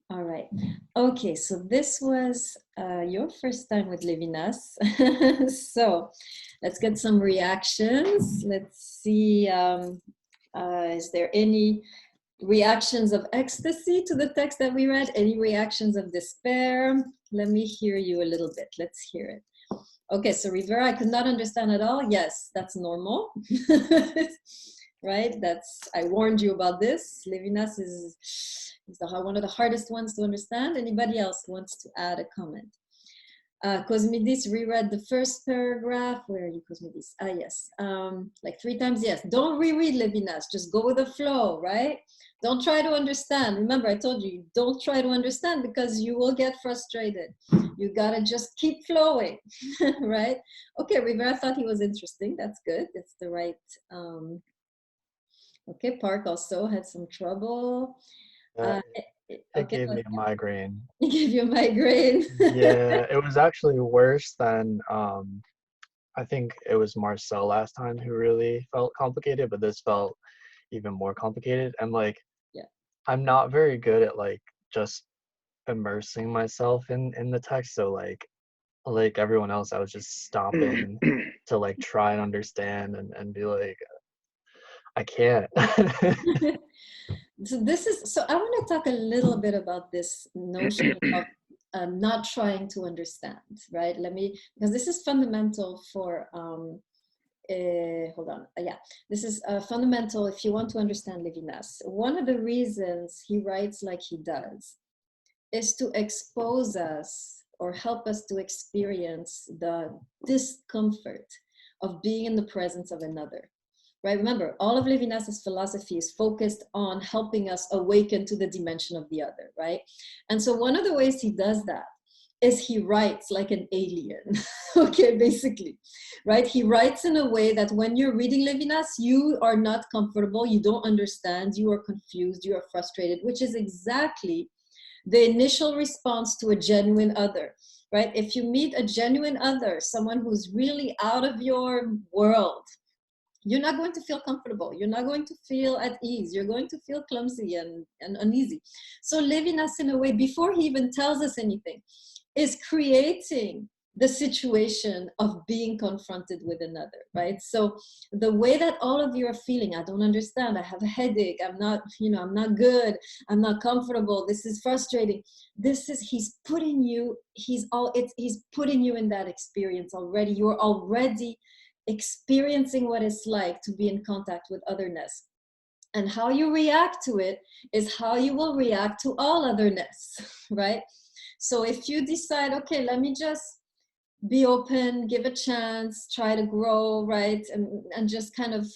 All right. Okay, so this was your first time with Levinas. So let's get some reactions. Let's see, is there any reactions of ecstasy to the text that we read? Any reactions of despair? Let me hear you a little bit. Let's hear it. Okay, so Rivera, I could not understand at all. Yes, that's normal. Right? I warned you about this. Levinas is one of the hardest ones to understand. Anybody else wants to add a comment? Cosmidis reread the first paragraph. Where are you, Cosmidis? Ah, yes. Like 3 times, yes. Don't reread Levinas. Just go with the flow, right? Don't try to understand. Remember, I told you, don't try to understand because you will get frustrated. You gotta just keep flowing, right? Okay, Rivera thought he was interesting. That's good. It's the right... Okay, Park also had some trouble. It gave me a migraine. It gave you a migraine. Yeah, it was actually worse than I think it was Marcel last time who really felt complicated, but this felt even more complicated. And like, yeah, I'm not very good at like just immersing myself in the text. So like everyone else, I was just stopping to like try and understand and be like, I can't. So I want to talk a little bit about this notion of not trying to understand, right? Because this is fundamental for, hold on, yeah, this is fundamental if you want to understand Levinas. One of the reasons he writes like he does is to expose us or help us to experience the discomfort of being in the presence of another. Right? Remember, all of Levinas's philosophy is focused on helping us awaken to the dimension of the other, right? And so one of the ways he does that is he writes like an alien, okay, basically, right? He writes in a way that when you're reading Levinas, you are not comfortable, you don't understand, you are confused, you are frustrated, which is exactly the initial response to a genuine other, right? If you meet a genuine other, someone who's really out of your world, you're not going to feel comfortable. You're not going to feel at ease. You're going to feel clumsy and uneasy. So Levinas, in a way, before he even tells us anything, is creating the situation of being confronted with another, right? So the way that all of you are feeling, I don't understand, I have a headache, I'm not good, I'm not comfortable, this is frustrating. He's putting you in that experience already. You're already experiencing what it's like to be in contact with otherness. And how you react to it is how you will react to all otherness, right? So if you decide, okay, let me just be open, give a chance, try to grow, right? And just kind of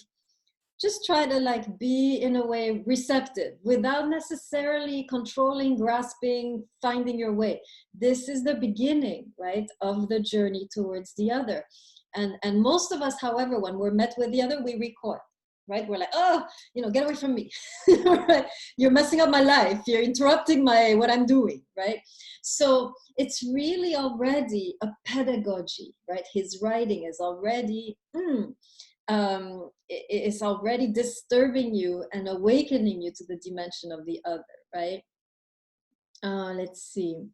just try to like be in a way receptive without necessarily controlling, grasping, finding your way. This is the beginning, right, of the journey towards the other. And most of us, however, when we're met with the other, we recoil, right? We're like, oh, get away from me. Right? You're messing up my life. You're interrupting what I'm doing, right? So it's really already a pedagogy, right? His writing is already, it's already disturbing you and awakening you to the dimension of the other, right? Let's see.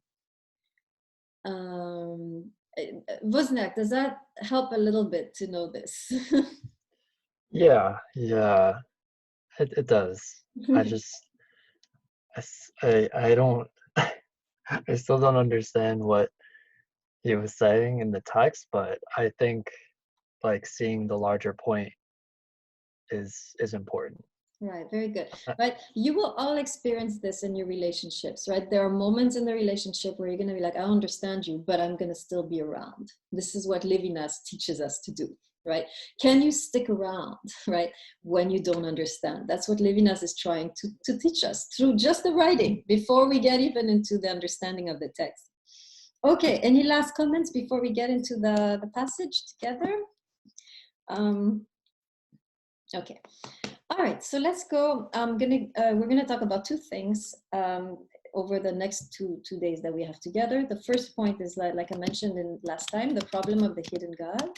Wozniak, does that help a little bit to know this? Yeah, it does. I just, I don't, I still don't understand what he was saying in the text, but I think like seeing the larger point is important. Right, very good. Right, you will all experience this in your relationships, right? There are moments in the relationship where you're going to be like, I understand you, but I'm going to still be around. This is what Levinas teaches us to do, right? Can you stick around, right, when you don't understand? That's what Levinas is trying to teach us through just the writing before we get even into the understanding of the text. Okay, any last comments before we get into the passage together? Okay. All right, so let's go. We're gonna talk about 2 things over the next two days that we have together. The first point is like I mentioned in last time, the problem of the hidden God.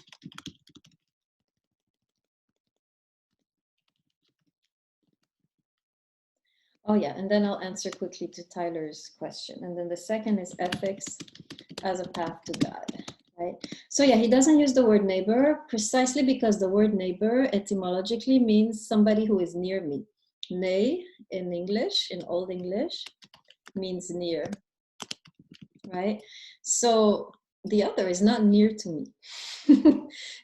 Oh yeah, and then I'll answer quickly to Tyler's question. And then the second is ethics as a path to God, right? So yeah, he doesn't use the word neighbor precisely because the word neighbor etymologically means somebody who is near me. Ne in English, in Old English, means near, right? So the other is not near to me.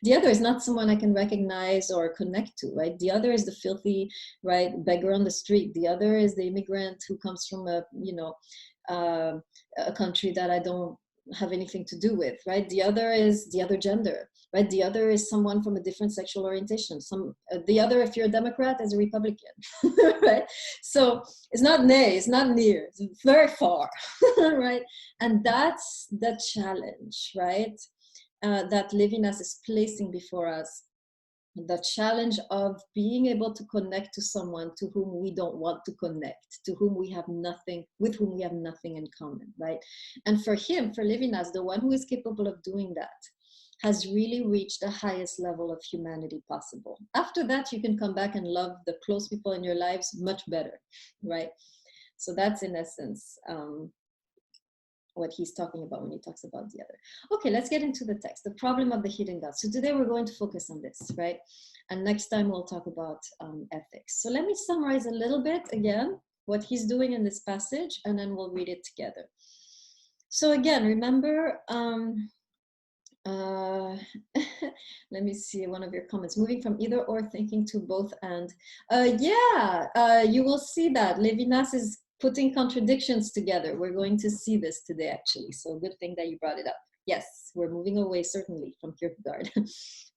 The other is not someone I can recognize or connect to, right? The other is the filthy, right, beggar on the street. The other is the immigrant who comes from a, a country that I don't have anything to do with, right? The other is the other gender, right? The other is someone from a different sexual orientation. The other, if you're a Democrat, is a Republican, right? So it's not nay, it's not near, it's very far, right? And that's the challenge, right? That Levinas is placing before us, the challenge of being able to connect to someone to whom we don't want to connect, to whom we have nothing, with whom we have nothing in common, right? And for him, for Levinas, the one who is capable of doing that has really reached the highest level of humanity possible. After that, you can come back and love the close people in your lives much better, right? So that's in essence what he's talking about when he talks about the other. Okay, let's get into the text, the problem of the hidden God. So today we're going to focus on this, right? And next time we'll talk about ethics. So let me summarize a little bit again, what he's doing in this passage, and then we'll read it together. So again, remember, let me see one of your comments, moving from either or thinking to both and. You will see that Levinas is putting contradictions together. We're going to see this today, actually. So good thing that you brought it up. Yes, we're moving away, certainly, from Kierkegaard,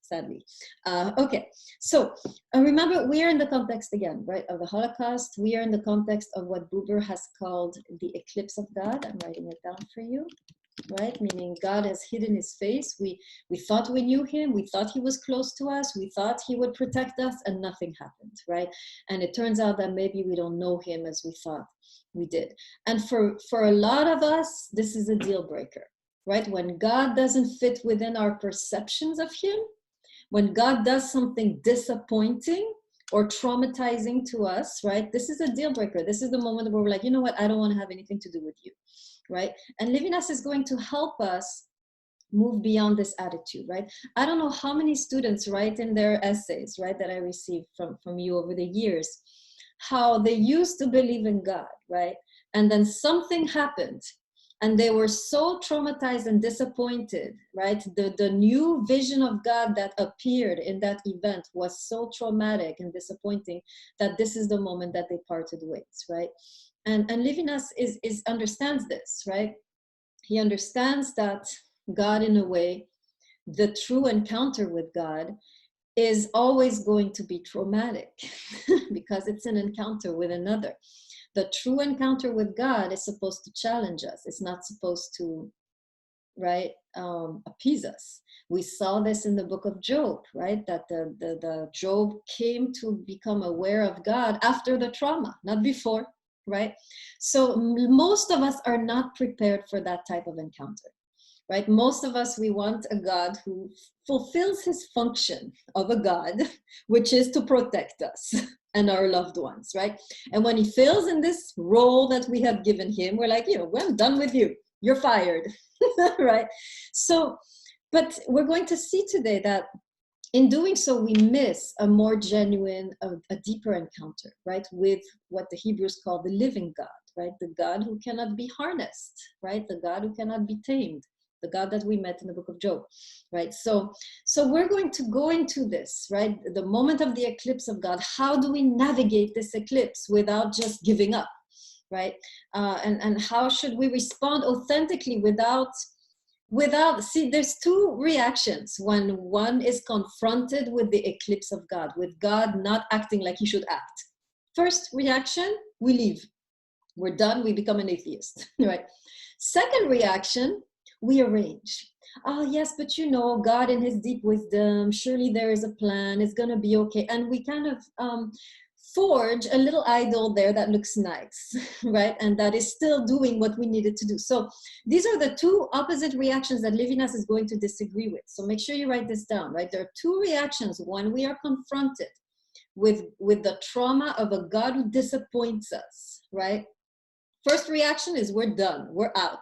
sadly. Okay, so remember, we are in the context, again, right, of the Holocaust. We are in the context of what Buber has called the eclipse of God. I'm writing it down for you. Right, meaning God has hidden his face. We thought we knew him. We thought he was close to us. We thought he would protect us, and nothing happened, right? And it turns out that maybe we don't know him as we thought we did. And for a lot of us, this is a deal breaker, right? When God doesn't fit within our perceptions of him, when God does something disappointing or traumatizing to us, right? This is a deal breaker. This is the moment where we're like, you know what? I don't want to have anything to do with you. Right? And Levinas is going to help us move beyond this attitude, right? I don't know how many students write in their essays, right, that I received from you over the years, how they used to believe in God, right? And then something happened and they were so traumatized and disappointed, right? The new vision of God that appeared in that event was so traumatic and disappointing that this is the moment that they parted ways, right? And Levinas understands this, right? He understands that God, in a way, the true encounter with God is always going to be traumatic because it's an encounter with another. The true encounter with God is supposed to challenge us. It's not supposed to, right, appease us. We saw this in the book of Job, right? That the Job came to become aware of God after the trauma, not before. Right? So most of us are not prepared for that type of encounter, right? Most of us, we want a God who fulfills his function of a God, which is to protect us and our loved ones, right? And when he fails in this role that we have given him, we're like, well, I'm done with you. You're fired, right? So, but we're going to see today that in doing so, we miss a more genuine, a deeper encounter, right, with what the Hebrews call the living God, right, the God who cannot be harnessed, right, the God who cannot be tamed, the God that we met in the book of Job, right? So we're going to go into this, right, the moment of the eclipse of God. How do we navigate this eclipse without just giving up, right? And how should we respond authentically without, see, there's two reactions when one is confronted with the eclipse of God, with God not acting like he should act. First reaction, we leave. We're done, we become an atheist, right? Second reaction, we arrange. Oh yes, but God in his deep wisdom, surely there is a plan, it's gonna be okay. And we kind of forge a little idol there that looks nice, right? And that is still doing what we needed to do. So these are the two opposite reactions that Levinas is going to disagree with. So make sure you write this down, right? There are two reactions when we are confronted with the trauma of a God who disappoints us, right? First reaction is we're done, we're out,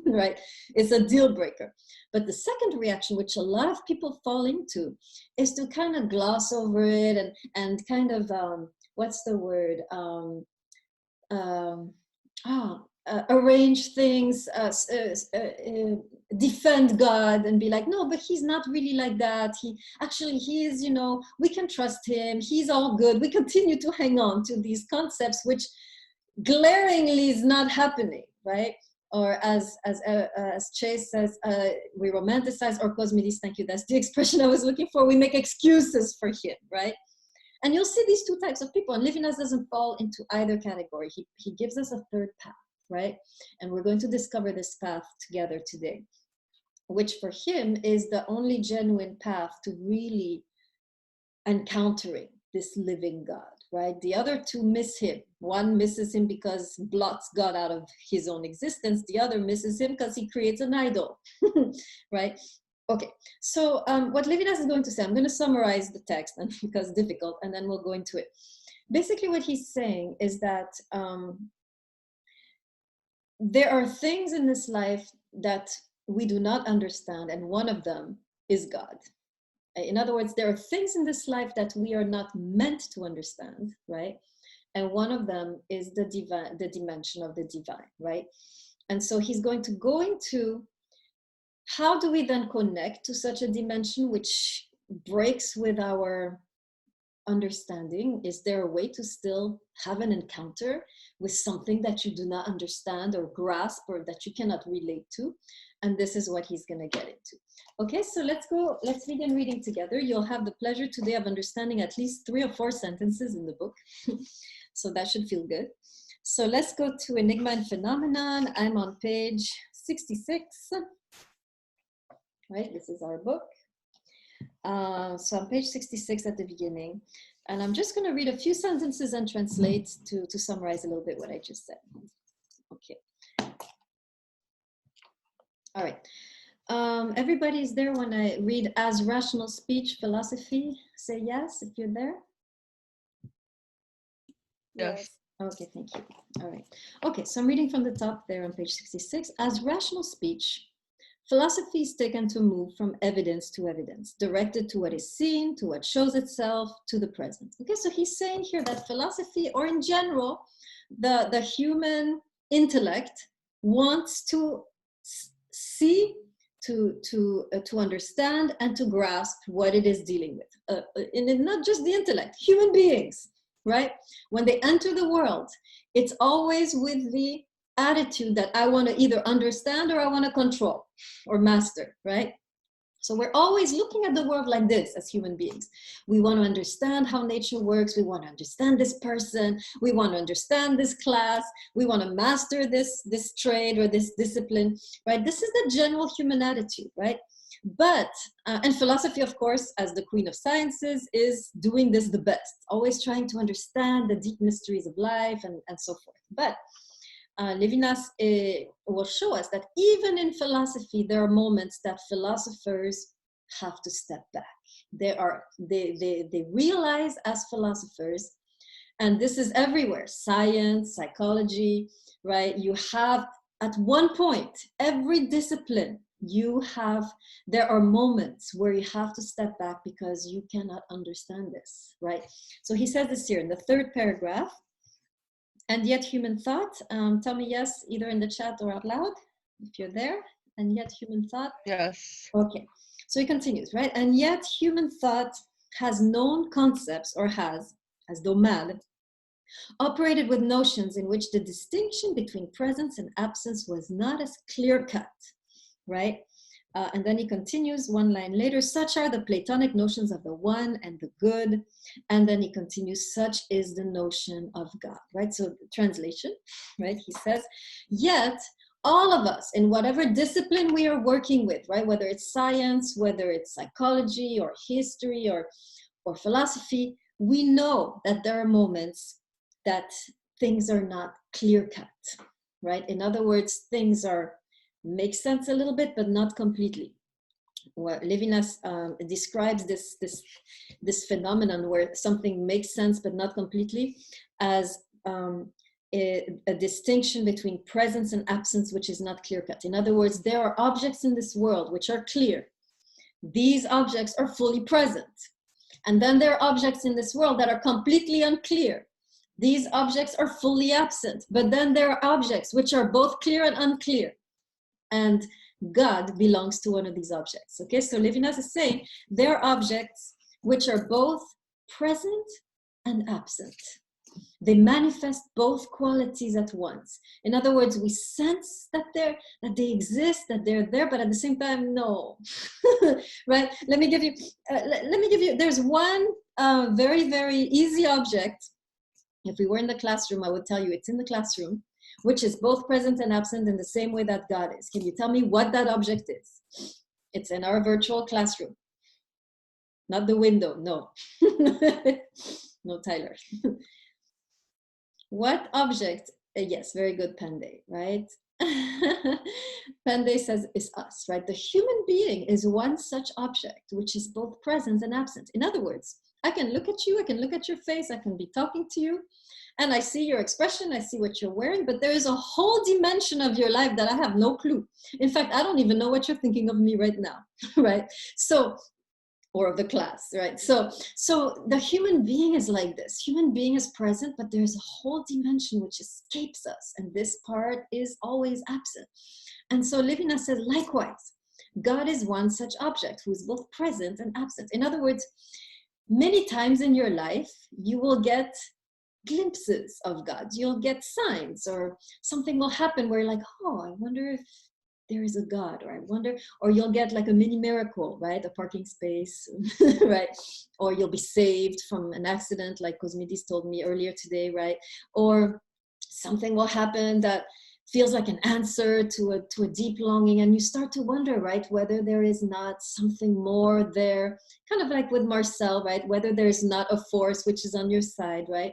right? It's a deal breaker. But the second reaction, which a lot of people fall into, is to kind of gloss over it and kind of, what's the word? Arrange things, defend God and be like, no, but he's not really like that. He is, we can trust him. He's all good. We continue to hang on to these concepts, which glaringly is not happening, right? Or as Chase says, we romanticize or cosmedis. Thank you. That's the expression I was looking for. We make excuses for him, right? And you'll see these two types of people. And Levinas doesn't fall into either category. He gives us a third path, right? And we're going to discover this path together today, which for him is the only genuine path to really encountering this living God, right? The other two miss him. One misses him because blots God out of his own existence. The other misses him because he creates an idol, right? Okay, so what Levinas is going to say, I'm going to summarize the text and because it's difficult, and then we'll go into it. Basically what he's saying is that there are things in this life that we do not understand, and one of them is God. In other words, there are things in this life that we are not meant to understand, right? And one of them is the divine, the dimension of the divine, right? And so he's going to go into how do we then connect to such a dimension which breaks with our understanding? Is there a way to still have an encounter with something that you do not understand or grasp or that you cannot relate to? And this is what he's going to get into. Okay, so let's begin reading together. You'll have the pleasure today of understanding at least 3 or 4 sentences in the book. So that should feel good. So let's go to Enigma and Phenomenon. I'm on page 66. Right, this is our book. So on page 66 at the beginning. And I'm just going to read a few sentences and translate to summarize a little bit what I just said. Okay. All right. Everybody's there when I read as rational speech philosophy. Say yes if you're there. Yes. Okay, thank you. All right. Okay, so I'm reading from the top there on page 66. As rational speech, philosophy is taken to move from evidence to evidence, directed to what is seen, to what shows itself, to the present. Okay, so he's saying here that philosophy, or in general, the human intellect wants to see, to understand, and to grasp what it is dealing with. And not just the intellect, human beings, right? When they enter the world, it's always with the attitude that I want to either understand or I want to control or master, right? So we're always looking at the world like this as human beings. We want to understand how nature works. We want to understand this person. We want to understand this class. We want to master this trade or this discipline, right? This is the general human attitude, right? But, and philosophy, of course, as the queen of sciences, is doing this the best, always trying to understand the deep mysteries of life and so forth. But Levinas will show us that even in philosophy, there are moments that philosophers have to step back. They realize as philosophers, and this is everywhere, science, psychology, right? You have, at one point, every discipline, there are moments where you have to step back because you cannot understand this, right? So he says this here in the 3rd paragraph. And yet human thought, tell me yes, either in the chat or out loud, if you're there. And yet human thought. Yes. Okay, so he continues, right? And yet human thought has known concepts, or has, as though mad, operated with notions in which the distinction between presence and absence was not as clear-cut, right? And then he continues 1 line later, such are the Platonic notions of the one and the good. And then he continues, such is the notion of God, right? So translation, right? He says, yet all of us in whatever discipline we are working with, right? Whether it's science, whether it's psychology or history or philosophy, we know that there are moments that things are not clear-cut, right? In other words, things make sense a little bit, but not completely. Well, Levinas describes this phenomenon where something makes sense but not completely, as a distinction between presence and absence, which is not clear cut. In other words, there are objects in this world which are clear. These objects are fully present. And then there are objects in this world that are completely unclear. These objects are fully absent. But then there are objects which are both clear and unclear. And God belongs to one of these objects. Okay, so Levinas is saying there are objects which are both present and absent. They manifest both qualities at once. In other words, we sense that they exist, that they're there, but at the same time, no. Right? Let me give you. There's one very, very easy object. If we were in the classroom, I would tell you it's in the classroom, which is both present and absent in the same way that God is. Can you tell me what that object is? It's in our virtual classroom. Not the window, no. No, Tyler. What object? Yes, very good, Pandey, right? Pandey says is us, right? The human being is one such object, which is both present and absent. In other words, I can look at you, I can look at your face, I can be talking to you, and I see your expression, I see what you're wearing, but there is a whole dimension of your life that I have no clue. In fact, I don't even know what you're thinking of me right now, right? So, or of the class, right? So the human being is like this. Human being is present, but there's a whole dimension which escapes us, and this part is always absent. And so Levinas says, likewise, God is one such object who is both present and absent. In other words, many times in your life, you will get glimpses of God. You'll get signs, or something will happen where you're like, oh, I wonder if there is a God, or I wonder, or you'll get like a mini miracle, right? A parking space, right? Or you'll be saved from an accident, like Cosmidis told me earlier today, right? Or something will happen that feels like an answer to a deep longing, and you start to wonder, right, whether there is not something more there, kind of like with Marcel, right? Whether there's not a force which is on your side, right?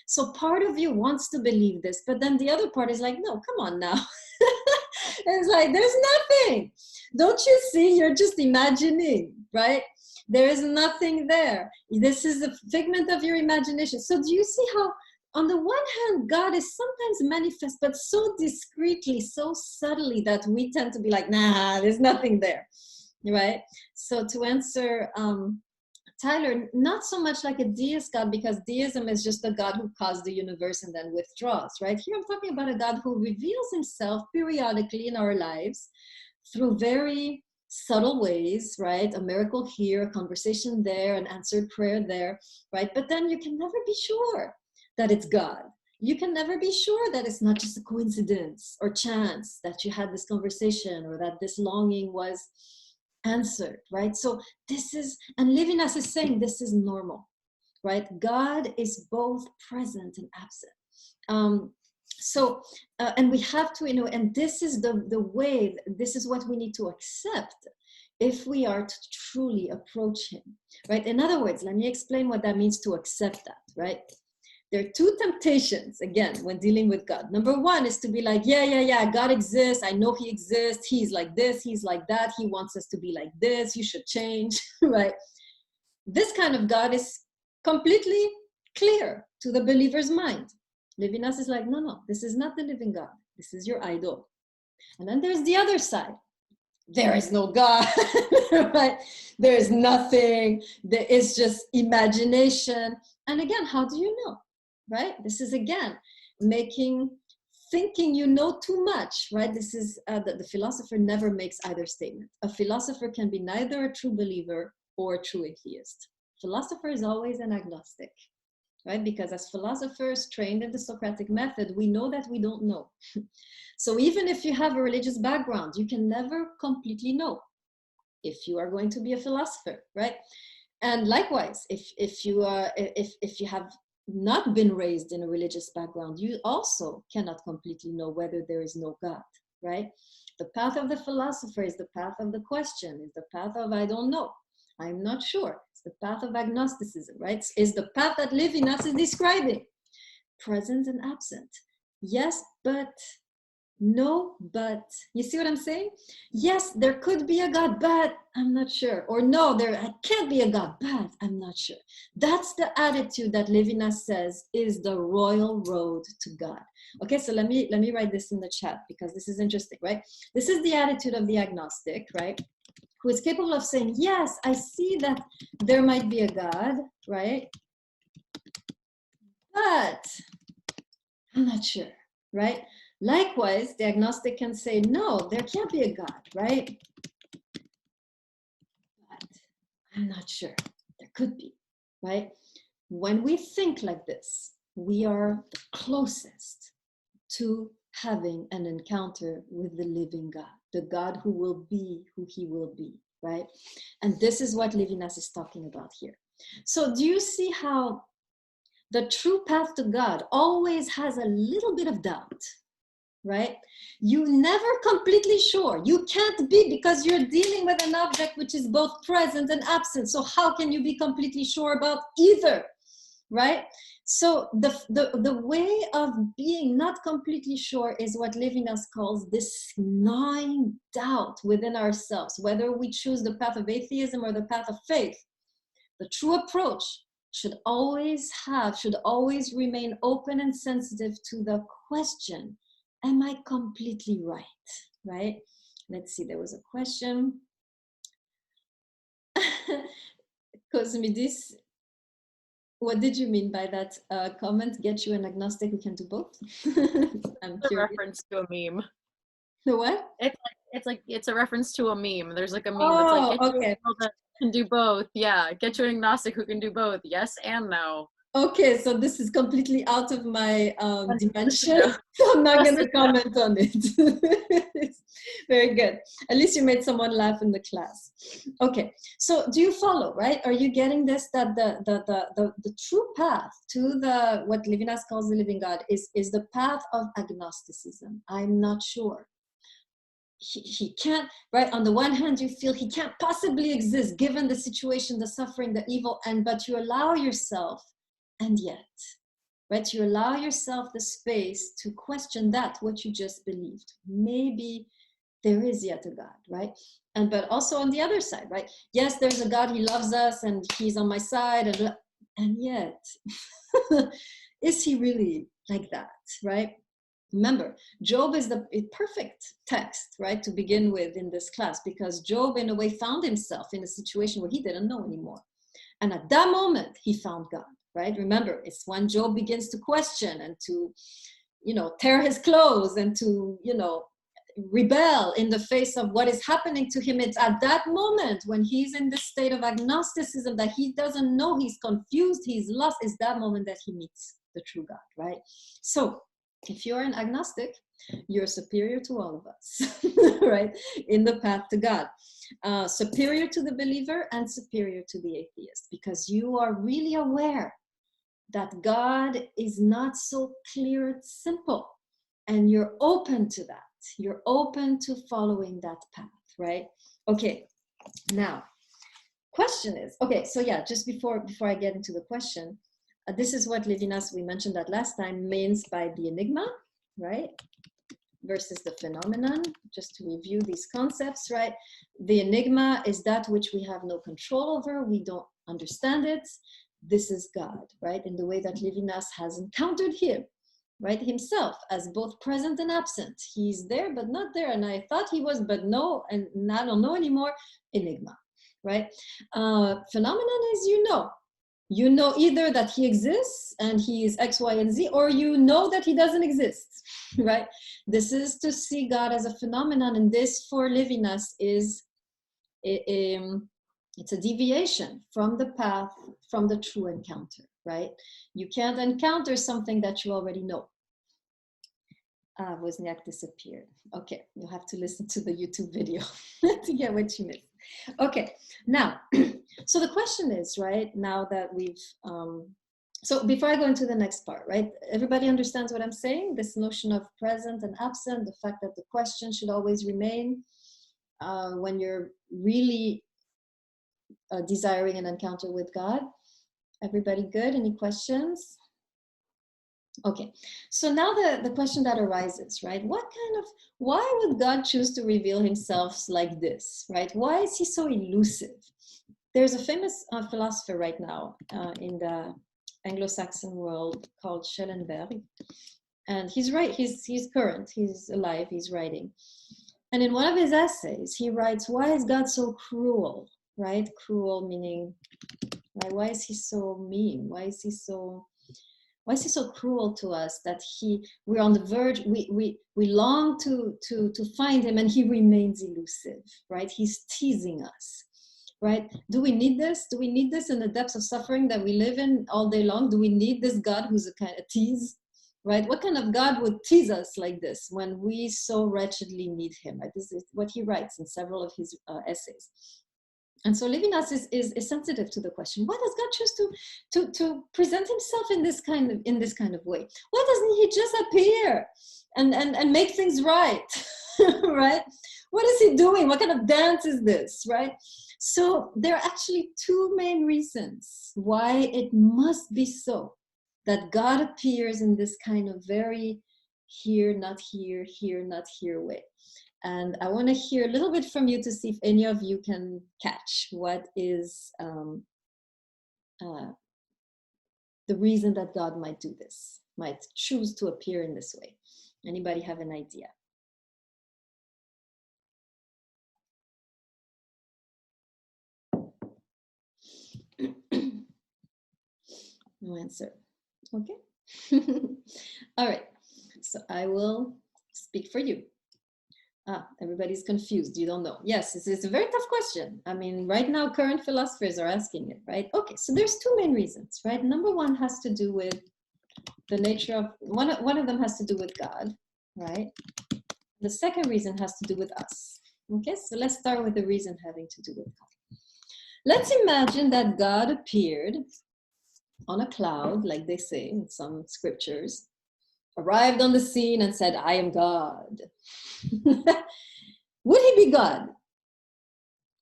So part of you wants to believe this, but then the other part is like, no, come on now. It's like, there's nothing. Don't you see? You're just imagining, right? There is nothing there. This is a figment of your imagination. So do you see how, on the one hand, God is sometimes manifest, but so discreetly, so subtly that we tend to be like, nah, there's nothing there, right? So to answer Tyler, not so much like a deist God, because deism is just a God who caused the universe and then withdraws, right? Here I'm talking about a God who reveals himself periodically in our lives through very subtle ways, right? A miracle here, a conversation there, an answered prayer there, right? But then you can never be sure that it's God. You can never be sure that it's not just a coincidence or chance that you had this conversation, or that this longing was answered, right? So this is, and Levinas is saying this is normal, right? God is both present and absent. And we have to, and this is the way, this is what we need to accept if we are to truly approach him, right? In other words, let me explain what that means to accept that, right? There are two temptations, again, when dealing with God. Number one is to be like, yeah, God exists. I know he exists. He's like this. He's like that. He wants us to be like this. You should change, right? This kind of God is completely clear to the believer's mind. Levinas is like, no, this is not the living God. This is your idol. And then there's the other side. There is no God, right? There is nothing. There is just imagination. And again, how do you know? Right? This is again thinking you know too much, right? This is the philosopher never makes either statement. A philosopher can be neither a true believer or a true atheist. Philosopher is always an agnostic, right? Because as philosophers trained in the Socratic method, we know that we don't know. So even if you have a religious background, you can never completely know if you are going to be a philosopher, right? And likewise, if you have not been raised in a religious background, you also cannot completely know whether there is no God, right? The path of the philosopher is the path of the question, is the path of I don't know, I'm not sure. It's the path of agnosticism, right? Is the path that Levinas is describing. Present and absent. Yes, but No, but you see what I'm saying? Yes, there could be a God, but I'm not sure. Or no, there can't be a God, but I'm not sure. That's the attitude that Levinas says is the royal road to God. Okay, so let me write this in the chat because this is interesting, right? This is the attitude of the agnostic, right? Who is capable of saying, yes, I see that there might be a God, right? But I'm not sure, right? Likewise, the agnostic can say, no, there can't be a God, right? But I'm not sure. There could be, right? When we think like this, we are closest to having an encounter with the living God, the God who will be who he will be, right? And this is what Levinas is talking about here. So do you see how the true path to God always has a little bit of doubt, right? You never completely sure. You can't be, because you're dealing with an object which is both present and absent. So how can you be completely sure about either, right? So the way of being not completely sure is what Levinas calls this gnawing doubt within ourselves, whether we choose the path of atheism or the path of faith. The true approach should always remain open and sensitive to the question, am I completely right? Right? Let's see, there was a question. Cosmidis, what did you mean by that comment? Get you an agnostic who can do both? I'm It's a curious. reference to a meme. The what? It's a reference to a meme. There's like a meme that's like, Oh, get you a okay. girl that can do both. Yeah, get you an agnostic who can do both. Yes and no. Okay, so this is completely out of my dimension, No. so I'm not going to Just no. comment on it. Very good. At least you made someone laugh in the class. Okay, so do you follow, right? Are you getting this, that the true path to the, what Levinas calls the living God is the path of agnosticism? I'm not sure. He can't, right? On the one hand, you feel he can't possibly exist given the situation, the suffering, the evil, but you allow yourself, and yet, right? You allow yourself the space to question that, what you just believed. Maybe there is yet a God, right? But also on the other side, right? Yes, there's a God, he loves us and he's on my side, and yet, is he really like that, right? Remember, Job is the perfect text, right, to begin with in this class, because Job, in a way, found himself in a situation where he didn't know anymore. And at that moment, he found God, right? Remember, it's when Job begins to question and to, tear his clothes and to, rebel in the face of what is happening to him. It's at that moment when he's in this state of agnosticism that he doesn't know, he's confused, he's lost, is that moment that he meets the true God, right? So if you're an agnostic, you're superior to all of us, right? In the path to God. Superior to the believer and superior to the atheist, because you are really aware that God is not so clear and simple, and you're open to that. You're open to following that path, right? Okay, now, question is, okay, so yeah, just before I get into the question, this is what Levinas, we mentioned that last time, means by the enigma, right? Versus the phenomenon, just to review these concepts, right? The enigma is that which we have no control over, we don't understand it. This is God, right? In the way that Levinas has encountered him, right? Himself as both present and absent. He's there, but not there. And I thought he was, but no, and I don't know anymore. Enigma, right? Phenomenon is, you know either that he exists and he is X, Y, and Z, or you know that he doesn't exist, right? This is to see God as a phenomenon, and this for Levinas is, it's a deviation from the path, from the true encounter, right? You can't encounter something that you already know. Wozniak disappeared. Okay, you'll have to listen to the YouTube video to get what you missed. Okay, now, so the question is, right, now that we've, so before I go into the next part, right, everybody understands what I'm saying? This notion of present and absent, the fact that the question should always remain when you're really desiring an encounter with God. Everybody good? Any questions? Okay, so now the question that arises, right? Why would God choose to reveal himself like this, right? Why is he so elusive? There's a famous philosopher right now in the Anglo-Saxon world called Schellenberg. And he's right, he's current, he's alive, he's writing. And in one of his essays, he writes, why is God so cruel, right? Cruel meaning, right? Why is he so mean? Why is he so cruel to us that we're on the verge, we long to find him and he remains elusive, right? He's teasing us, right? Do we need this? Do we need this in the depths of suffering that we live in all day long? Do we need this God who's a kind of tease, right? What kind of God would tease us like this when we so wretchedly need him, right? This is what he writes in several of his essays. And so Levinas is sensitive to the question: why does God choose to present himself in this kind of way? Why doesn't he just appear and make things right? Right? What is he doing? What kind of dance is this? Right? So there are actually two main reasons why it must be so that God appears in this kind of very here, not here, here, not here way. And I want to hear a little bit from you to see if any of you can catch what is the reason that God might do this, might choose to appear in this way. Anybody have an idea? No answer. Okay. All right. So I will speak for you. Everybody's confused. You don't know. Yes, it's a very tough question. I mean, right now, current philosophers are asking it, right? Okay, so there's two main reasons, right? Number one has to do with the nature of, one of them has to do with God, right? The second reason has to do with us. Okay, so let's start with the reason having to do with God. Let's imagine that God appeared on a cloud, like they say in some scriptures, arrived on the scene and said, I am God. Would he be God?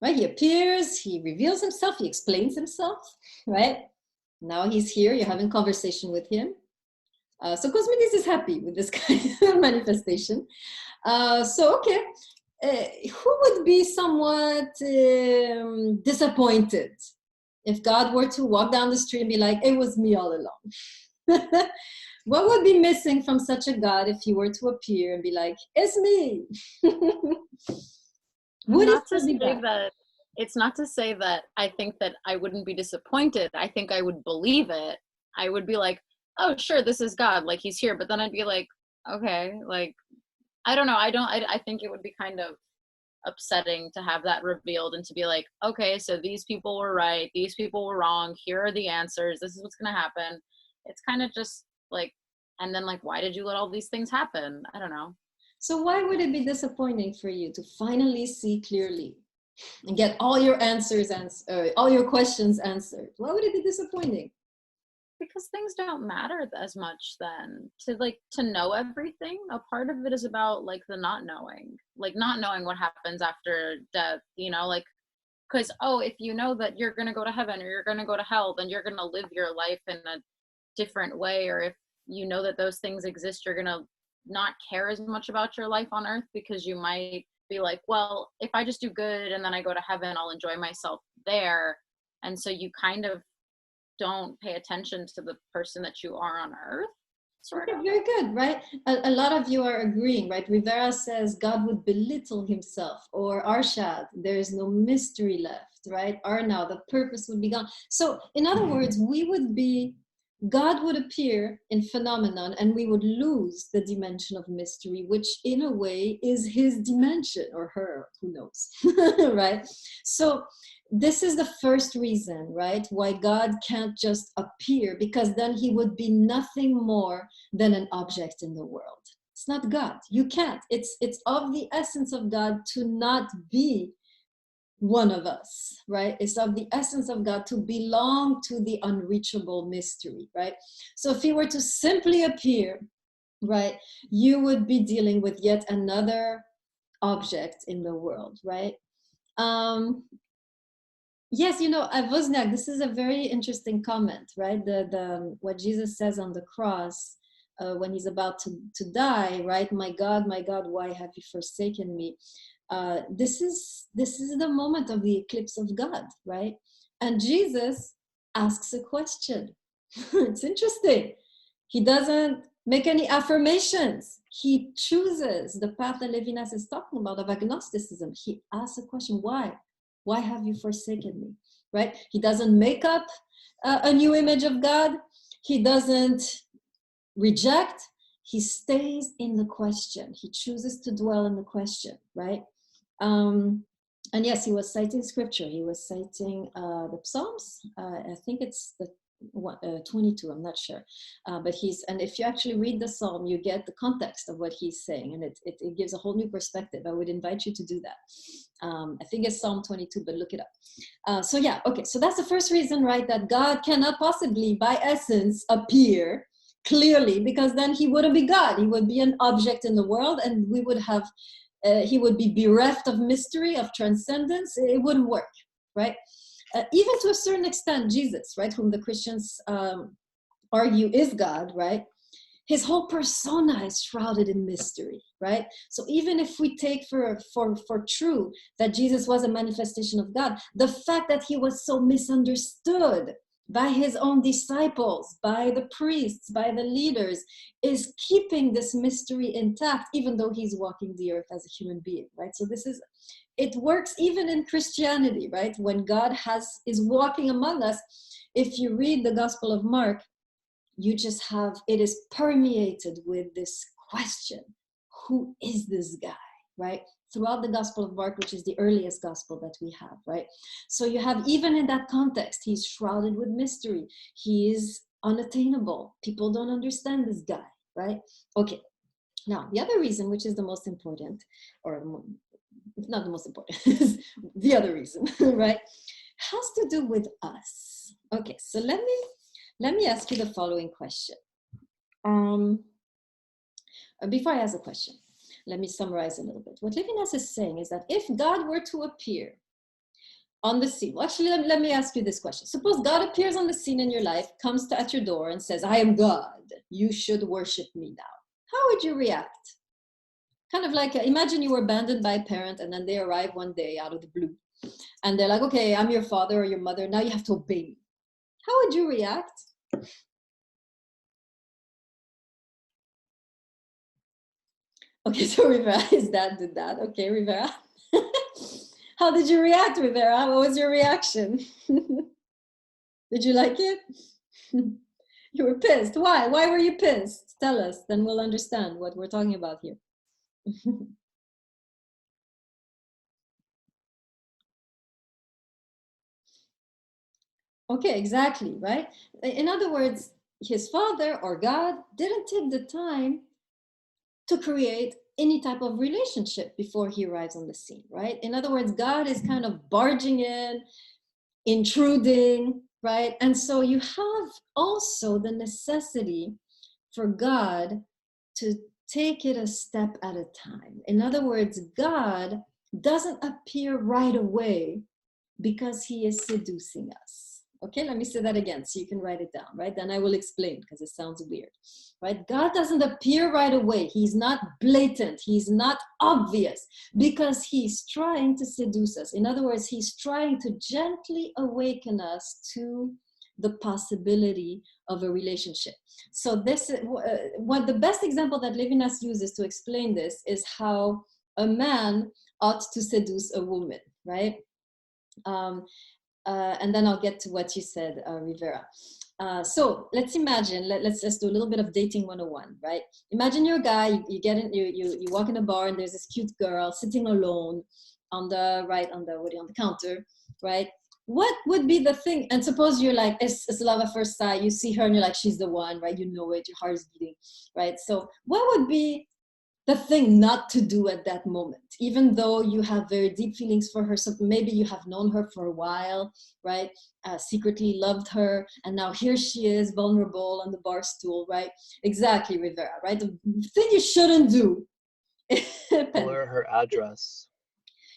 Right? He appears, he reveals himself, he explains himself, right? Now he's here, you're having conversation with him. So Cosmides is happy with this kind of manifestation. Okay, who would be somewhat disappointed if God were to walk down the street and be like, it was me all along? What would be missing from such a God if he were to appear and be like, it's me? Would not it to be say that? that it's not to say that I think that I wouldn't be disappointed. I think I would believe it. I would be like, oh, sure, this is God, like he's here. But then I'd be like, okay, like, I don't know. I think it would be kind of upsetting to have that revealed and to be like, okay, so these people were right, these people were wrong, here are the answers, this is what's going to happen. It's kind of just like, and then like, why did you let all these things happen? I don't know. So why would it be disappointing for you to finally see clearly and get all your answers all your questions answered? Why would it be disappointing? Because things don't matter as much then. To know everything, a part of it is about like the not knowing, like not knowing what happens after death, you know, like, because if you know that you're going to go to heaven or you're going to go to hell, then you're going to live your life in a different way. Or if you know that those things exist, you're going to not care as much about your life on earth, because you might be like, well, if I just do good and then I go to heaven, I'll enjoy myself there. And so you kind of don't pay attention to the person that you are on earth. Sort of. Very good, right? A lot of you are agreeing, right? Rivera says God would belittle himself, or Arshad, there is no mystery left, right? Arnau, the purpose would be gone. So in other words, God would appear in phenomenon and we would lose the dimension of mystery, which in a way is his dimension, or her, who knows, right? So this is the first reason, right, why God can't just appear, because then he would be nothing more than an object in the world. It's not God. You can't. It's of the essence of God to not be one of us, right? It's of the essence of God to belong to the unreachable mystery, right? So if he were to simply appear, right, you would be dealing with yet another object in the world, right? Yes, Wozniak, this is a very interesting comment, right? What Jesus says on the cross, when he's about to die, right? My God, why have you forsaken me? This is the moment of the eclipse of God, right? And Jesus asks a question. It's interesting. He doesn't make any affirmations. He chooses the path that Levinas is talking about of agnosticism. He asks a question, why? Why have you forsaken me, right? He doesn't make up a new image of God. He doesn't reject. He stays in the question. He chooses to dwell in the question, right? And yes, he was citing scripture. He was citing the Psalms. I think it's the 22, I'm not sure. But and if you actually read the Psalm, you get the context of what he's saying, and it gives a whole new perspective. I would invite you to do that. I think it's Psalm 22, but look it up. So yeah, okay, so that's the first reason, right, that God cannot possibly, by essence, appear clearly, because then he wouldn't be God. He would be an object in the world, and we would have, he would be bereft of mystery, of transcendence. It wouldn't work, right? Even to a certain extent, Jesus, right, whom the Christians argue is God, right? His whole persona is shrouded in mystery, right? So even if we take for true that Jesus was a manifestation of God, the fact that he was so misunderstood by his own disciples, by the priests, by the leaders, is keeping this mystery intact, even though he's walking the earth as a human being, right? So it works even in Christianity, right? When God is walking among us. If you read the Gospel of Mark, you just have, it is permeated with this question, who is this guy, right? Throughout the Gospel of Mark, which is the earliest gospel that we have, right? So you have, even in that context, he's shrouded with mystery. He is unattainable. People don't understand this guy, right? Okay. Now, the other reason, which is the most important, or not the most important, the other reason, right, has to do with us. Okay, so let me ask you the following question. Before I ask the question, let me summarize a little bit. What Levinas is saying is that if God were to appear on the scene, well, actually, let me ask you this question. Suppose God appears on the scene in your life, comes at your door and says, I am God, you should worship me now. How would you react? Kind of like, imagine you were abandoned by a parent and then they arrive one day out of the blue. And they're like, okay, I'm your father or your mother, now you have to obey me. How would you react? Okay, so Rivera, did that? Okay, Rivera. How did you react, Rivera? What was your reaction? Did you like it? You were pissed. Why? Why were you pissed? Tell us, then we'll understand what we're talking about here. Okay, exactly, right? In other words, his father or God didn't take the time to create any type of relationship before he arrives on the scene, right? In other words, God is kind of barging in, intruding, right? And so you have also the necessity for God to take it a step at a time. In other words, God doesn't appear right away because he is seducing us. Okay, let me say that again so you can write it down, right? Then I will explain because it sounds weird, right? God doesn't appear right away. He's not blatant. He's not obvious because he's trying to seduce us. In other words, he's trying to gently awaken us to the possibility of a relationship. So this is what the best example that Levinas uses to explain this is how a man ought to seduce a woman, right? And then I'll get to what you said, Rivera. So let's imagine, let's do a little bit of dating 101, right? Imagine you're a guy, you walk in a bar and there's this cute girl sitting alone on the counter, right? What would be the thing? And suppose you're like, it's love at first sight, you see her and you're like, she's the one, right? You know it, your heart is beating, right? So what would be the thing not to do at that moment, even though you have very deep feelings for her? So maybe you have known her for a while, right? Secretly loved her, and now here she is, vulnerable on the bar stool, right? Exactly, Rivera, right? The thing you shouldn't do. Tell her her address.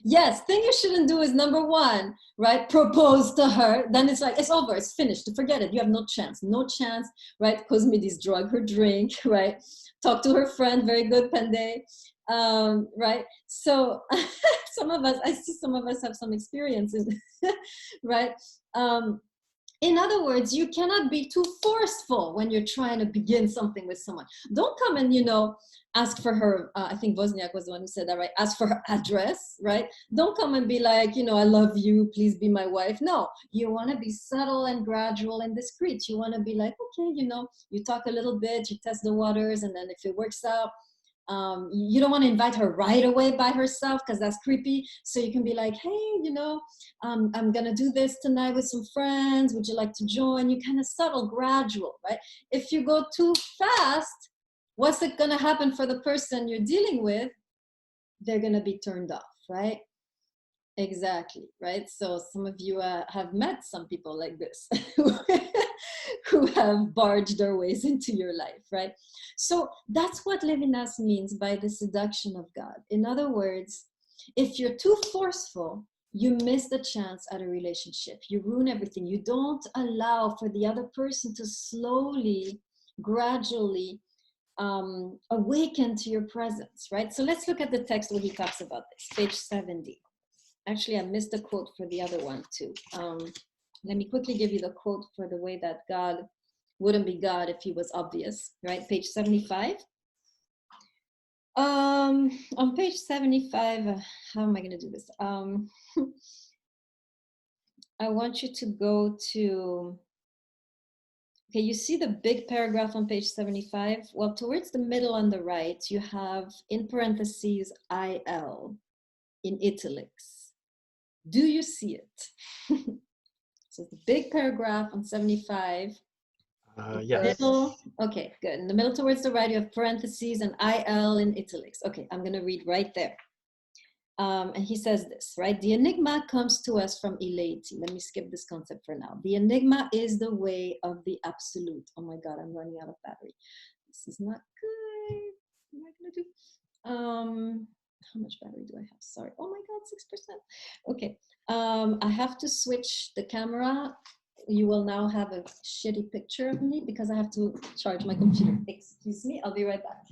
Yes, thing you shouldn't do is number one, right? Propose to her. Then it's like, it's over, it's finished. Forget it. You have no chance. No chance, right? Cosmides drug her drink, right? Talk to her friend, very good, Pende. Right? So some of us, I see some of us have some experiences, right? In other words, you cannot be too forceful when you're trying to begin something with someone. Don't come and, ask for her, I think Wozniak was the one who said that, right? Ask for her address, right? Don't come and be like, I love you, please be my wife. No, you want to be subtle and gradual and discreet. You want to be like, okay, you talk a little bit, you test the waters, and then if it works out, you don't want to invite her right away by herself because that's creepy. So you can be like, hey, I'm going to do this tonight with some friends. Would you like to join? You kind of subtle, gradual, right? If you go too fast, what's it going to happen for the person you're dealing with? They're going to be turned off, right? Exactly, right? So some of you have met some people like this who have barged their ways into your life, right? So that's what Levinas means by the seduction of God. In other words, if you're too forceful, you miss the chance at a relationship. You ruin everything. You don't allow for the other person to slowly, gradually awaken to your presence, right? So let's look at the text where he talks about this, page 70. Actually, I missed the quote for the other one too. Let me quickly give you the quote for the way that God wouldn't be God if he was obvious, right? Page 75. On page 75, how am I going to do this? I want you to go to, okay, you see the big paragraph on page 75? Well, towards the middle on the right, you have in parentheses IL in italics. Do you see it? So the big paragraph on 75. Yes. Middle, okay, good. In the middle towards the right, you have parentheses and IL in italics. Okay, I'm going to read right there. And he says this, right? The enigma comes to us from eleity. Let me skip this concept for now. The enigma is the way of the absolute. Oh my God, I'm running out of battery. This is not good. What am I going to do? How much battery do I have? Sorry. Oh my God, 6%. Okay. I have to switch the camera. You will now have a shitty picture of me because I have to charge my computer. Excuse me, I'll be right back.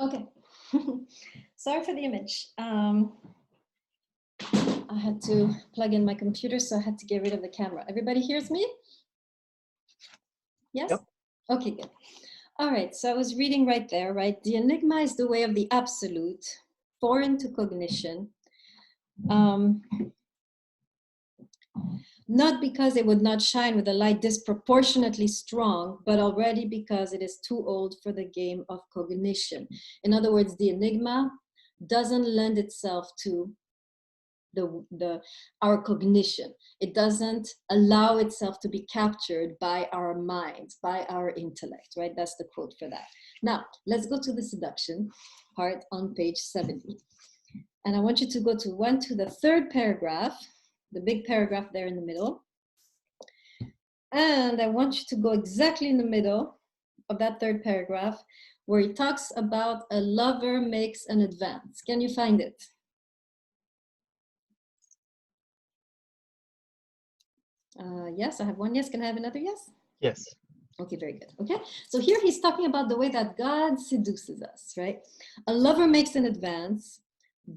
Okay, sorry for the image. I had to plug in my computer, so I had to get rid of the camera. Everybody hears me? Yes? Yep. Okay, good. All right, so I was reading right there, right? The enigma is the way of the absolute, foreign to cognition. Not because it would not shine with a light disproportionately strong, but already because it is too old for the game of cognition. In other words, the enigma doesn't lend itself to our cognition. It doesn't allow itself to be captured by our minds, by our intellect, right? That's the quote for that. Now, let's go to the seduction part on page 70. And I want you to go to the third paragraph, the big paragraph there in the middle. And I want you to go exactly in the middle of that third paragraph where he talks about a lover makes an advance. Can you find it? Yes, I have one yes. Can I have another yes? Yes. Okay, very good. Okay, so here he's talking about the way that God seduces us, right? A lover makes an advance,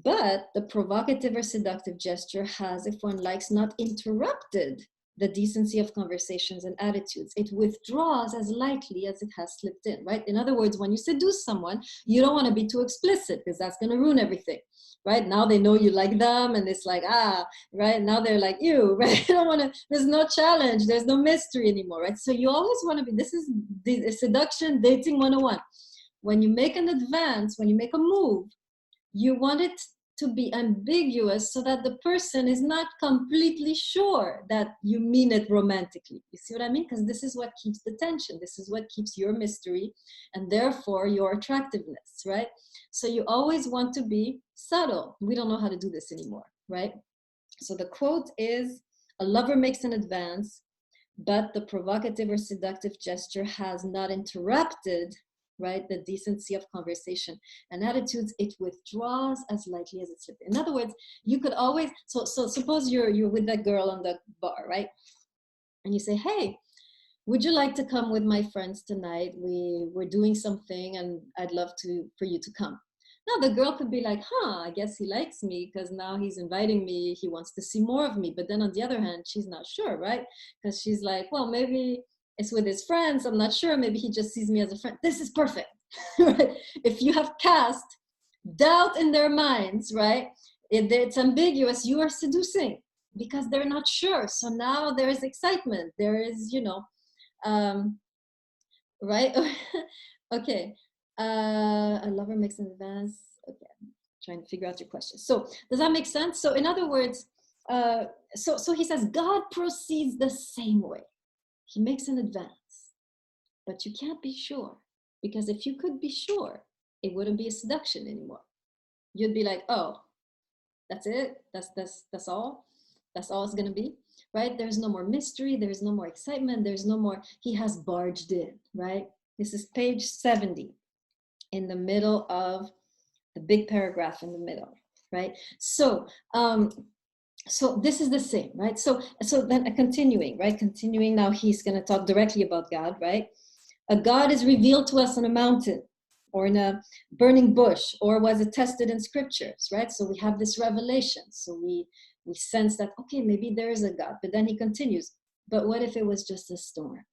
but the provocative or seductive gesture has, if one likes, not interrupted the decency of conversations and attitudes. It withdraws as lightly as it has slipped in, right? In other words, when you seduce someone, you don't want to be too explicit because that's going to ruin everything, right? Now they know you like them and it's like, right? Now they're like, you, right? I don't want to, there's no challenge. There's no mystery anymore, right? So you always want to be, this is the seduction dating 101. When you make an advance, when you make a move, you want it to be ambiguous so that the person is not completely sure that you mean it romantically. You see what I mean? Because this is what keeps the tension. This is what keeps your mystery and therefore your attractiveness, right? So you always want to be subtle. We don't know how to do this anymore, right? So the quote is, a lover makes an advance, but the provocative or seductive gesture has not interrupted, right, the decency of conversation and attitudes. It withdraws as lightly as it slipped. In other words, you could always, so suppose you're with that girl on the bar, right? And you say, hey, would you like to come with my friends tonight? We're doing something and I'd love for you to come. Now the girl could be like, I guess he likes me because now he's inviting me. He wants to see more of me. But then on the other hand, she's not sure, right? Because she's like, well, maybe it's with his friends. I'm not sure. Maybe he just sees me as a friend. This is perfect, right? If you have cast doubt in their minds, right? It's ambiguous. You are seducing because they're not sure. So now there is excitement. There is, right? Okay. A lover makes an advance. Okay, I'm trying to figure out your question. So does that make sense? So in other words, so he says, God proceeds the same way. He makes an advance, but you can't be sure, because if you could be sure, it wouldn't be a seduction anymore. You'd be like, oh, that's it. That's all. That's all it's gonna be, right? There's no more mystery. There's no more excitement. There's no more. He has barged in, right? This is page 70. In the middle of the big paragraph in the middle, right? So this is the same, right? So then continuing, right? Continuing now, he's going to talk directly about God, right? A God is revealed to us on a mountain or in a burning bush, or was attested in scriptures, right? So we have this revelation. So we sense that, okay, maybe there is a God. But then he continues, but what if it was just a storm?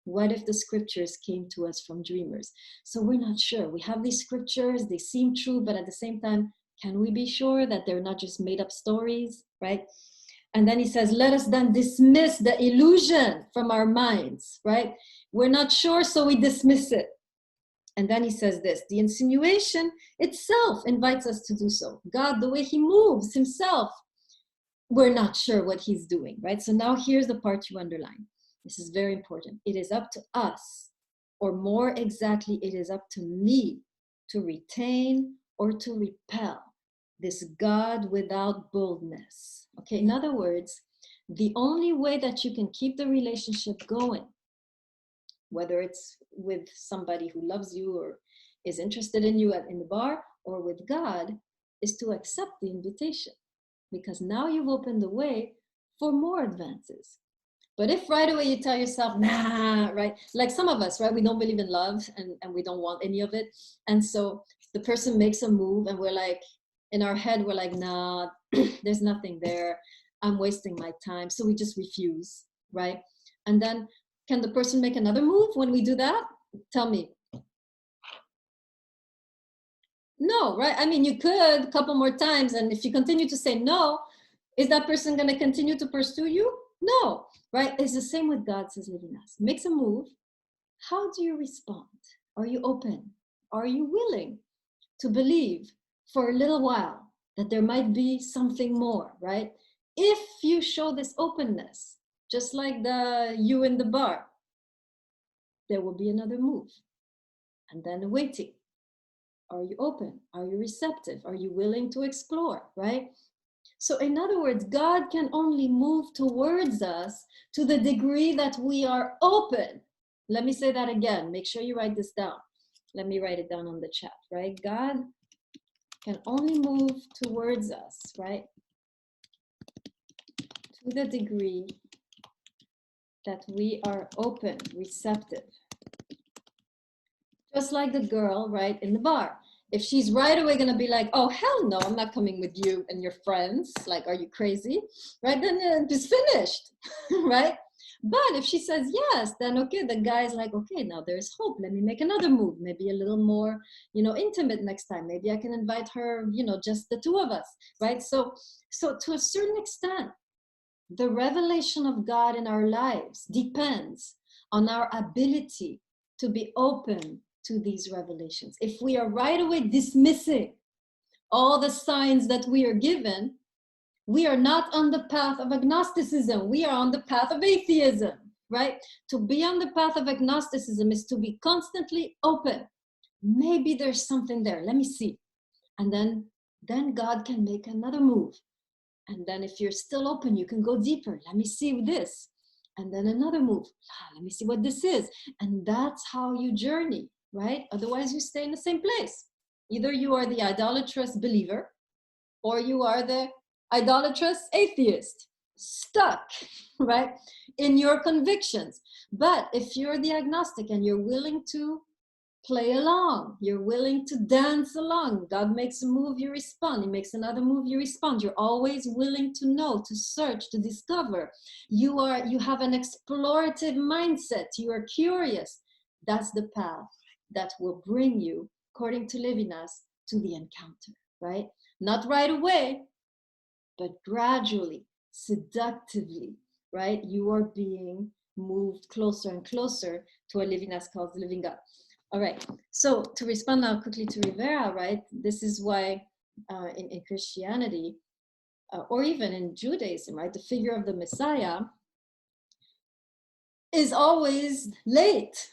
What if the scriptures came to us from dreamers? So we're not sure. We have these scriptures, they seem true, but at the same time, can we be sure that they're not just made up stories, right? And then he says, let us then dismiss the illusion from our minds, right? We're not sure, so we dismiss it. And then he says this, the insinuation itself invites us to do so. God, the way he moves himself, we're not sure what he's doing, right? So now here's the part you underline. This is very important. It is up to us, or more exactly, it is up to me to retain or to repel this God without boldness. Okay, in other words, the only way that you can keep the relationship going, whether it's with somebody who loves you or is interested in you in the bar, or with God, is to accept the invitation. Because now you've opened the way for more advances. But if right away you tell yourself, nah, right? Like some of us, right? We don't believe in love and we don't want any of it. And so the person makes a move and we're like, in our head, we're like, nah, there's nothing there. I'm wasting my time. So we just refuse, right? And then can the person make another move when we do that? Tell me. No, right? I mean, you could a couple more times. And if you continue to say no, is that person going to continue to pursue you? No, right? It's the same with God, says Levinas. Makes a move. How do you respond? Are you open? Are you willing to believe for a little while that there might be something more, right? If you show this openness, just like you in the bar, there will be another move. And then waiting. Are you open? Are you receptive? Are you willing to explore, right? So in other words, God can only move towards us to the degree that we are open. Let me say that again. Make sure you write this down. Let me write it down on the chat, right? God can only move towards us, right? To the degree that we are open, receptive. Just like the girl, right, in the bar. If she's right away going to be like, oh, hell no, I'm not coming with you and your friends. Like, are you crazy? Right? Then it's finished, right? But if she says yes, then okay, the guy's like, okay, now there's hope. Let me make another move. Maybe a little more, intimate next time. Maybe I can invite her, just the two of us, right? So to a certain extent, the revelation of God in our lives depends on our ability to be open to these revelations. If we are right away dismissing all the signs that we are given, we are not on the path of agnosticism. We are on the path of atheism, right? To be on the path of agnosticism is to be constantly open. Maybe there's something there. Let me see. And then God can make another move. And then if you're still open, you can go deeper. Let me see this. And then another move. Let me see what this is. And that's how you journey, right? Otherwise, you stay in the same place. Either you are the idolatrous believer or you are the idolatrous atheist, stuck, right, in your convictions. But if you're the agnostic and you're willing to play along, you're willing to dance along, God makes a move, you respond. He makes another move, you respond. You're always willing to know, to search, to discover. You have an explorative mindset. You are curious. That's the path that will bring you, according to Levinas, to the encounter, right? Not right away, but gradually, seductively, right? You are being moved closer and closer to what Levinas calls the living God. All right, so to respond now quickly to Rivera, right? This is why in Christianity, or even in Judaism, right? The figure of the Messiah is always late,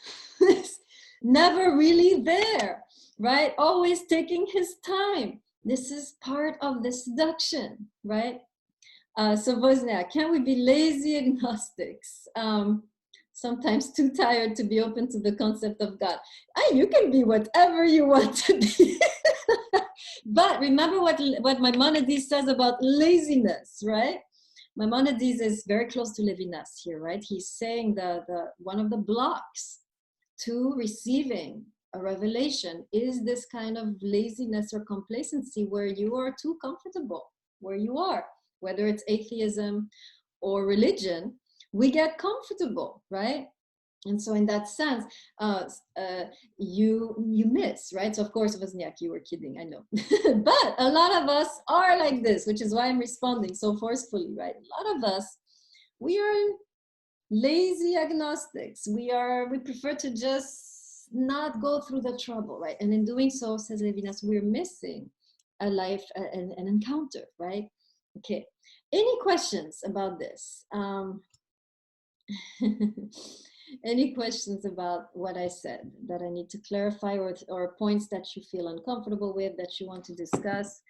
never really there, right? Always taking his time. This is part of the seduction, right? So Wozniak, can we be lazy agnostics? Sometimes too tired to be open to the concept of God. You can be whatever you want to be. But remember what Maimonides says about laziness, right? Maimonides is very close to Levinas here, right? He's saying one of the blocks to receiving a revelation is this kind of laziness or complacency where you are too comfortable where you are, whether it's atheism or religion, we get comfortable, right? And so in that sense, you miss, right? So of course, Wozniak, you were kidding, I know. But a lot of us are like this, which is why I'm responding so forcefully, right? A lot of us, we are lazy agnostics. We prefer to just not go through the trouble, right? And in doing so, says Levinas, we're missing a life, an encounter, right? Okay. Any questions about this? Any questions about what I said that I need to clarify, or points that you feel uncomfortable with, that you want to discuss?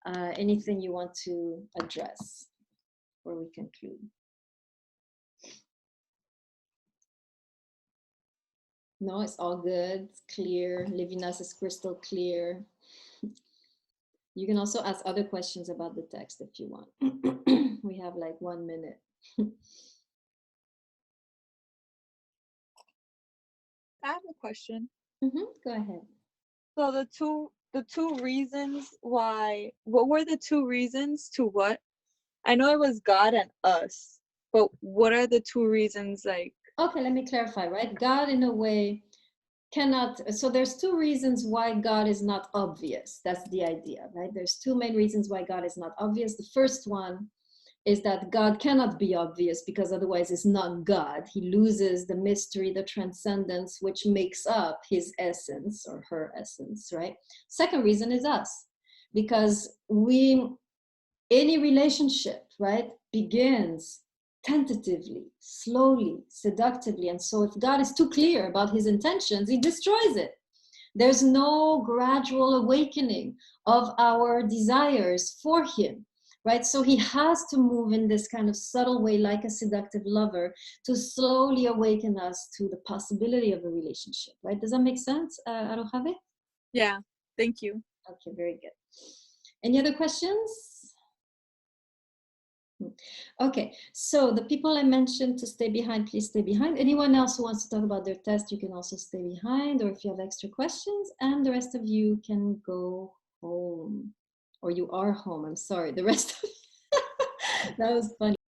Anything you want to address before we conclude? No, it's all good. It's clear. Levinas is crystal clear. You can also ask other questions about the text if you want. We have like 1 minute. I have a question. Go ahead. So the two reasons why, what were the two reasons to what? I know it was God and us, but what are the two reasons, like? Okay, let me clarify, right? God in a way cannot, so there's two reasons why God is not obvious. That's the idea, right? There's two main reasons why God is not obvious. The first one is that God cannot be obvious because otherwise it's not God. He loses the mystery, the transcendence, which makes up his essence or her essence, right? Second reason is us, because any relationship, right, begins tentatively, slowly, seductively. And so if God is too clear about his intentions, he destroys it. There's no gradual awakening of our desires for him, right? So he has to move in this kind of subtle way, like a seductive lover, to slowly awaken us to the possibility of a relationship, right? Does that make sense, Arojave? Yeah, thank you. Okay, very good. Any other questions? Okay, so the people I mentioned to stay behind, please stay behind. Anyone else who wants to talk about their test, you can also stay behind, or if you have extra questions, and the rest of you can go home, or you are home, I'm sorry, the rest of you. That was funny.